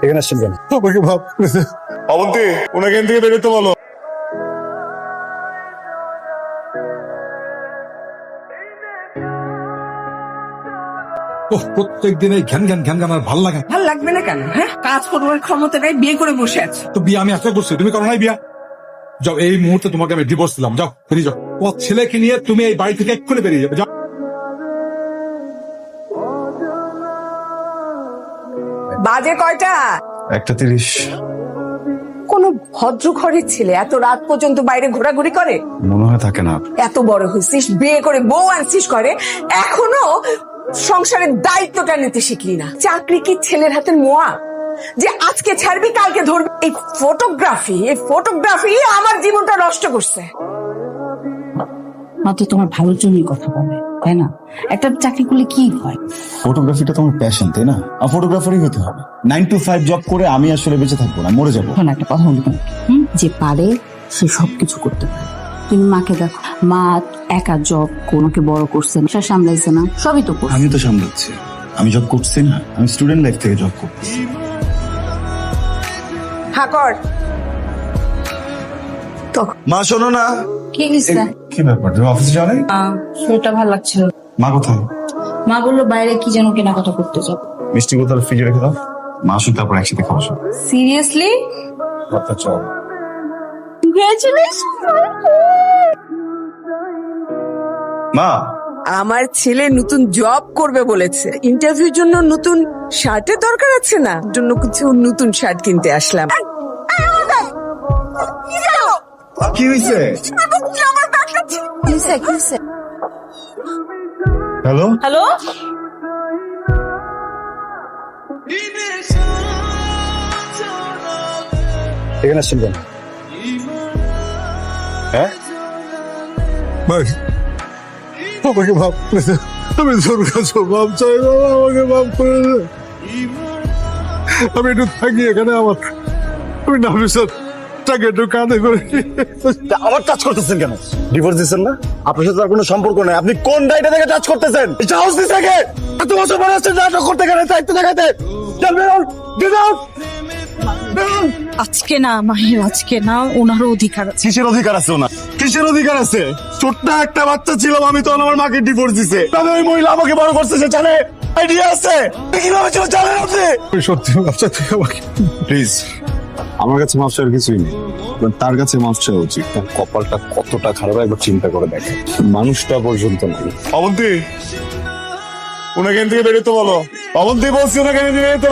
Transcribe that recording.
এখানে আসছেন কেন? আমাকে ভাব অবন্তী ওনাকে এখান থেকে বেরোতে বলো। প্রত্যেক দিন এই ঘ্যান ঘ্যান ঘ্যান ঘ্যান আর ভালো লাগে না। ভাল লাগবে না কেন? হ্যাঁ, কাজ করবার ক্ষমতা নাই, বিয়ে করে বসে আছে। তো বিয়ে আমি আশা করছি, তুমি করো নাই বিয়া? যাও, এই মুহূর্তে তোমাকে আমি ডিভোর্স দিলাম, যাও বেরিয়ে যাও। ও ছেলেকে নিয়ে তুমি এই বাড়ি থেকে এক্ষুনি বেরিয়ে যাবে, যাও। বাজে কয়টা? 1:30। কোন ভদ্র ঘরের ছেলে এত রাত পর্যন্ত বাইরে ঘোরাঘুরি করে? মনে হয় থাকে না। এত বড় হয়েছিস, বিয়ে করে বউ আনছিস করে, এখনো সংসারের দায়িত্বটা নিতে শিখলি না। চাকরি কি ছেলের হাতের মোয়া যে আজকে ছাড়বি কালকে ধরবি? এই ফটোগ্রাফি আমার জীবনটা নষ্ট করছে। মা তো তোমার ভালোর জন্যই কথা বলে, তাই না? একটা চাকরি করলে কি হয়? ফটোগ্রাফিটা তোমার প্যাশন, তাই না? আর ফটোগ্রাফারই হতে হবে। 9 to 5 জব করে আমি আসলে বেঁচে থাকবো না, মরে যাবো। শোনো, একটা কথা বলি তোমাকে, যে পারে সে সবকিছু করতে পারে। তুমি মাকে দেখো, মা একা জব কোনোকে বড় করছে না, সে সামলাইছে না, সবই তো করছে। আমি তো সামলাচ্ছি। আমি জব করছি না, আমি স্টুডেন্ট লাইফ থেকে জব করতেছি। হাকর তো মা শোনো না। কি হয়েছে? কি ব্যাপার, তুমি অফিসে যাও নাই? শরীরটা ভালো লাগছিল না। মা কোথায়? মা বললো বাইরে কি যেন কেনাকাটা করতে যাবো। মিষ্টি বোতল ফ্রিজে রেখে দাও, মা আসুক তারপর একসাথে খাবো। সিরিয়াসলি? কথা চল। মা, আমার ছেলে নতুন জব করবে বলেছে, ইন্টারভিউর জন্য নতুন শার্টের দরকার আছে না, জন্য কিছু নতুন শার্ট কিনতে আসলাম। কি হয়েছে? হ্যালো হ্যালো, এখানে আসছেন কেন? হ্যাঁ ভাই, আমাকে ভাব আমি তোর কাছে ভাব চাই বাবা, আমাকে ভাব করে দে। আমি একটু থাকি এখানে, আমি নাফিসার টাকা একটু কাঁধে করে। আবার টাচ করতেছেন কেন? ডিভোর্স দিচ্ছেন না? আপনার সাথে আর কোনো সম্পর্ক নাই। আপনি কোন ডাইটা থেকে টাচ করতেছেন? সাহস দিচ্ছে কে? এত বছর পরে আসছেন নাটক করতে, গেলে দায়িত্ব দেখাতে। আজকে না মাহির, আজকে না, ওনারও অধিকার আছে। কিসের অধিকার আছে ওনার? কিসের অধিকার আছে? ছোট্ট একটা বাচ্চা ছিলাম আমি, তখন আমার মাকে ডিভোর্স দিছে। তবে ওই মহিলা আমাকে বড় করছে, সে জানে? আইডিয়া আছে কিভাবে ছিল জানেন আপনি? সত্যি বাচ্চা থেকে আমাকে প্লিজ, আমার কাছে মাফ চাওয়ার কিছুই নেই, তার কাছে মাফ চাওয়া উচিত। তার কপালটা কতটা খারাপ একবার চিন্তা করে দেখে। মানুষটা পর্যন্ত নাই। অবন্তী ওনাকে এখান থেকে বেরোতে বলো। অবন্তী বলছি ওনাকে এখান থেকে বেরোতে বলো।